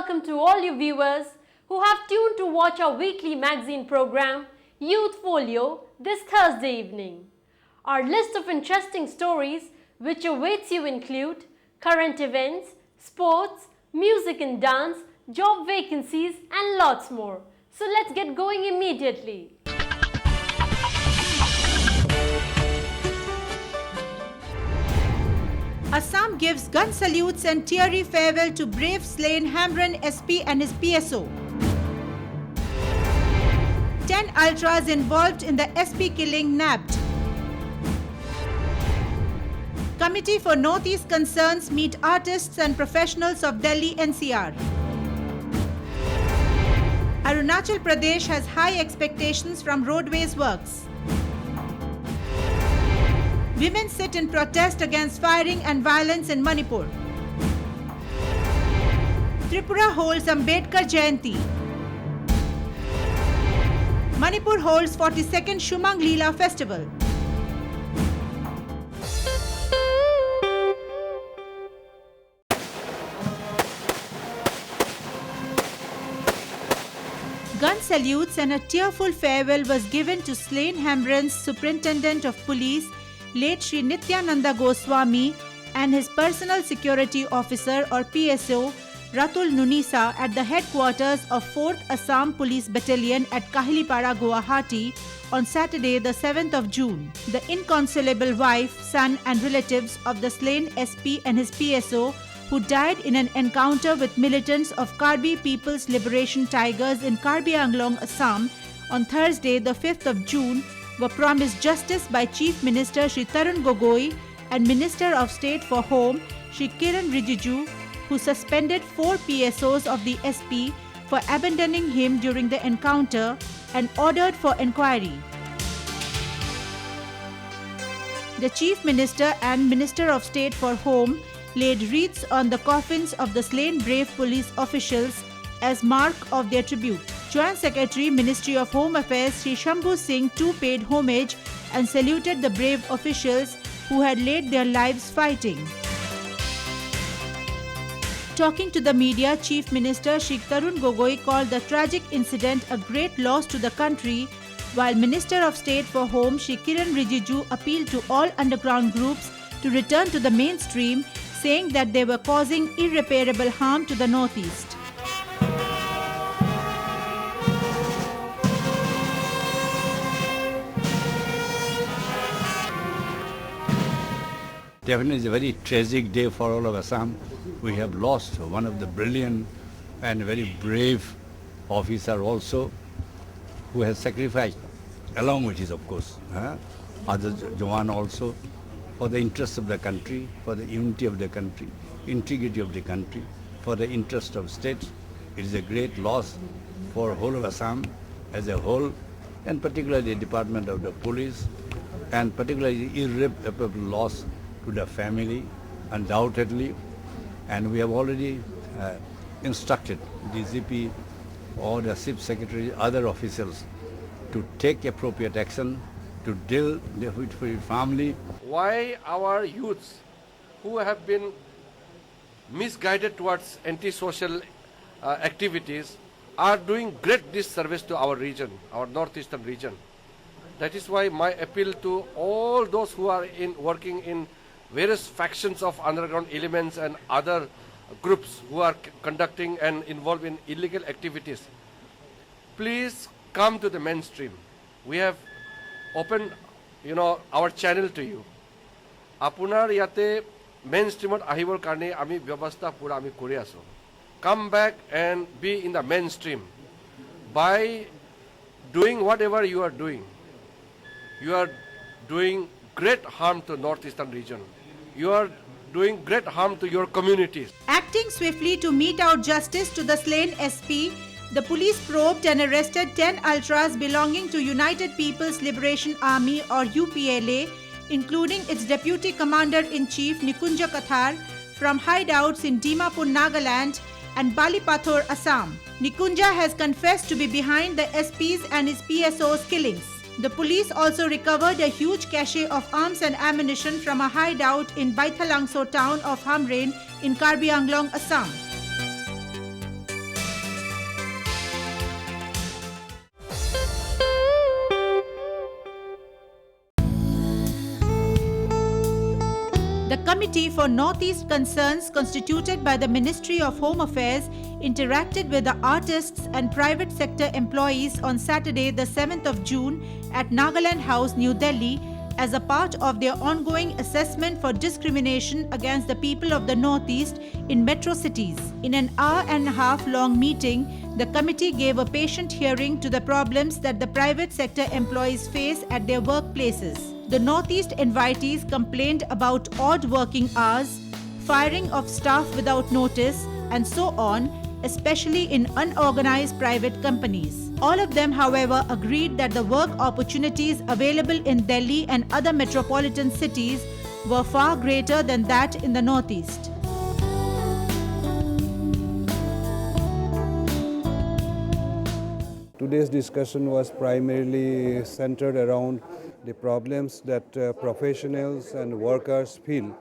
welcome to all you viewers who have tuned to watch our weekly magazine program, Youth Folio, this Thursday evening. Our list of interesting stories which awaits you include current events, sports, music and dance, job vacancies and lots more. So let's get going immediately. Assam gives gun salutes and teary farewell to brave slain Hamran SP and his PSO. 10 ultras involved in the SP killing nabbed. Committee for Northeast Concerns meet artists and professionals of Delhi NCR. Arunachal Pradesh has high expectations from roadways works. Women sit in protest against firing and violence in Manipur. Tripura holds Ambedkar Jayanti. Manipur holds 42nd Shumang Leela Festival. Gun salutes and a tearful farewell was given to slain Hamran's Superintendent of Police, late Shri Nityananda Goswami, and his personal security officer or PSO, Ratul Nunisa, at the headquarters of 4th Assam Police Battalion at Kahilipara, Guwahati on Saturday the 7th of June. The inconsolable wife, son and relatives of the slain SP and his PSO, who died in an encounter with militants of Karbi People's Liberation Tigers in Karbi Anglong, Assam on Thursday the 5th of June, were promised justice by Chief Minister Shri Tarun Gogoi and Minister of State for Home Shri Kiran Rijiju, who suspended 4 PSOs of the SP for abandoning him during the encounter and ordered for inquiry. The Chief Minister and Minister of State for Home laid wreaths on the coffins of the slain brave police officials as mark of their tribute. Joint Secretary, Ministry of Home Affairs Shri Shambhu Singh too paid homage and saluted the brave officials who had laid their lives fighting. Talking to the media, Chief Minister Shri Tarun Gogoi called the tragic incident a great loss to the country, while Minister of State for Home Shri Kiran Rijiju appealed to all underground groups to return to the mainstream, saying that they were causing irreparable harm to the Northeast. Definitely it's a very tragic day for all of Assam. We have lost one of the brilliant and very brave officer also, who has sacrificed, along with his, of course, other Jawan also, for the interests of the country, for the unity of the country, integrity of the country, for the interest of states. It is a great loss for whole of Assam as a whole, and particularly the Department of the Police, and particularly irreparable loss to the family, undoubtedly. And we have already instructed DGP or the Chief Secretary, other officials, to take appropriate action to deal with the family. Why our youths who have been misguided towards anti-social activities are doing great disservice to our region, our northeastern region. That is why my appeal to all those who are working in various factions of underground elements and other groups who are conducting and involved in illegal activities, please come to the mainstream. We have opened, our channel to you. Apunar yate mainstreamot ahibor karne ami byabastha pura ami kori aso. Come back and be in the mainstream. By doing whatever you are doing great harm to northeastern region. You are doing great harm to your communities. Acting swiftly to mete out justice to the slain SP, the police probed and arrested 10 ultras belonging to United People's Liberation Army or UPLA, including its Deputy Commander-in-Chief Nikunja Kathar, from hideouts in Dimapur, Nagaland and Balipathor, Assam. Nikunja has confessed to be behind the SP's and his PSO's killings. The police also recovered a huge cache of arms and ammunition from a hideout in Baithalangso town of Hamrain in Karbi Anglong, Assam. The Committee for Northeast Concerns, constituted by the Ministry of Home Affairs, interacted with the artists and private sector employees on Saturday, the 7th of June at Nagaland House, New Delhi, as a part of their ongoing assessment for discrimination against the people of the Northeast in metro cities. In an hour-and-a-half long meeting, the committee gave a patient hearing to the problems that the private sector employees face at their workplaces. The Northeast invitees complained about odd working hours, firing of staff without notice, and so on, especially in unorganized private companies. All of them, however, agreed that the work opportunities available in Delhi and other metropolitan cities were far greater than that in the Northeast. Today's discussion was primarily centered around the problems that professionals and workers feel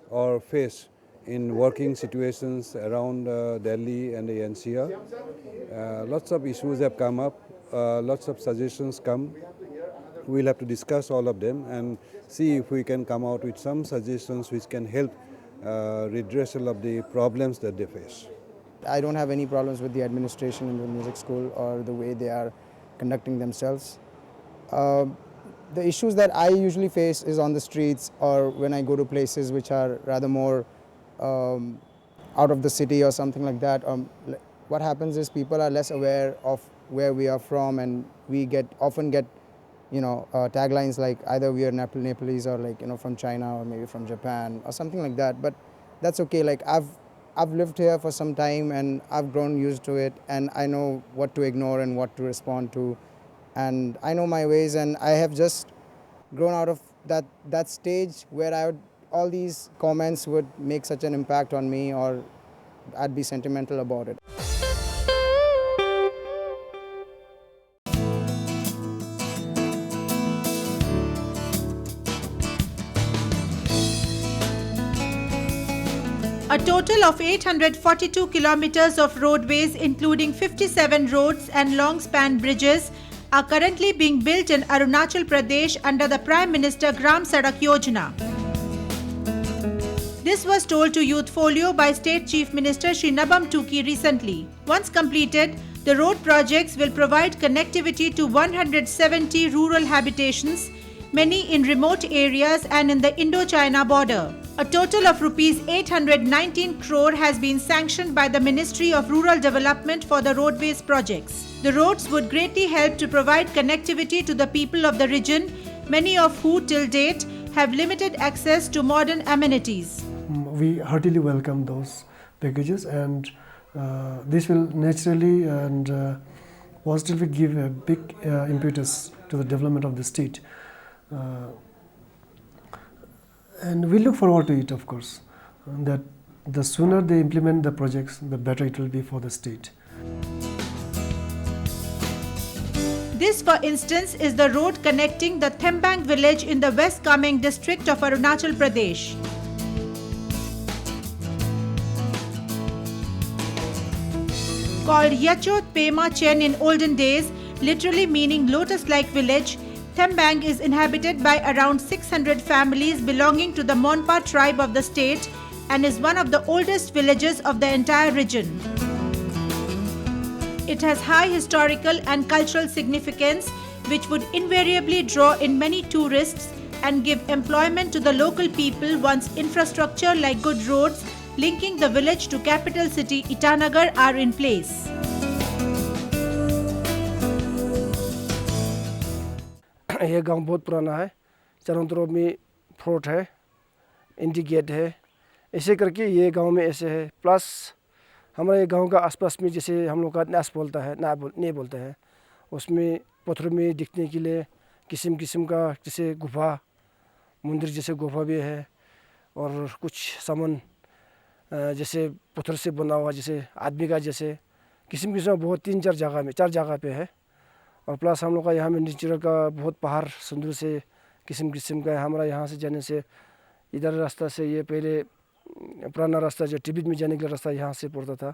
or face in working situations around Delhi and the NCR. Lots of issues have come up, lots of suggestions come. We'll have to discuss all of them and see if we can come out with some suggestions which can help redressal of the problems that they face. I don't have any problems with the administration in the music school or the way they are conducting themselves. The issues that I usually face is on the streets or when I go to places which are rather more out of the city or something like that. What happens is people are less aware of where we are from, and we often get taglines like either we are Nepalese or from China or maybe from Japan or something like that. But that's okay. Like I've lived here for some time and I've grown used to it, and I know what to ignore and what to respond to, and I know my ways, and I have just grown out of that stage where all these comments would make such an impact on me, or I'd be sentimental about it. A total of 842 kilometers of roadways, including 57 roads and long-span bridges, are currently being built in Arunachal Pradesh under the Prime Minister Gram Sadak Yojana. This was told to Youth Folio by State Chief Minister Shri Nabam Tuki recently. Once completed, the road projects will provide connectivity to 170 rural habitations, many in remote areas and in the Indo-China border. A total of Rs 819 crore has been sanctioned by the Ministry of Rural Development for the roadways projects. The roads would greatly help to provide connectivity to the people of the region, many of who till date have limited access to modern amenities. We heartily welcome those packages, and this will naturally and positively give a big impetus to the development of the state. And we look forward to it, of course, that the sooner they implement the projects, the better it will be for the state. This, for instance, is the road connecting the Thembang village in the West Kameng district of Arunachal Pradesh. Called Yachot Pema Chen in olden days, literally meaning lotus-like village, Thembang is inhabited by around 600 families belonging to the Monpa tribe of the state and is one of the oldest villages of the entire region. It has high historical and cultural significance, which would invariably draw in many tourists and give employment to the local people once infrastructure like good roads linking the village to capital city Itanagar are in place. ये गांव बहुत पुराना है, चारों तरफ में fort है, इंडी gate है, ऐसे करके ये गांव में ऐसे है। प्लस हमारे गांव का आसपास में जैसे हम लोग का नास बोलता है, नहीं बोलता है, उसमें पत्थर में दिखने के लिए किस्म किस्म का जैसे गुफा, मंदिर जैसे गुफा भी है, और कुछ सामान जैसे पत्थर से बना हुआ जैसे आदमी का जैसे किस्म किस्म बहुत 4 जगह पे है। और प्लस हम लोग का यहाँ में नेचुरल का बहुत पहाड़ सुंदर से किस्म किस्म का है। हमारा यहाँ से जाने से इधर रास्ता से ये पहले पुराना रास्ता जो टिबिट में जाने का रास्ता यहाँ से पड़ता था,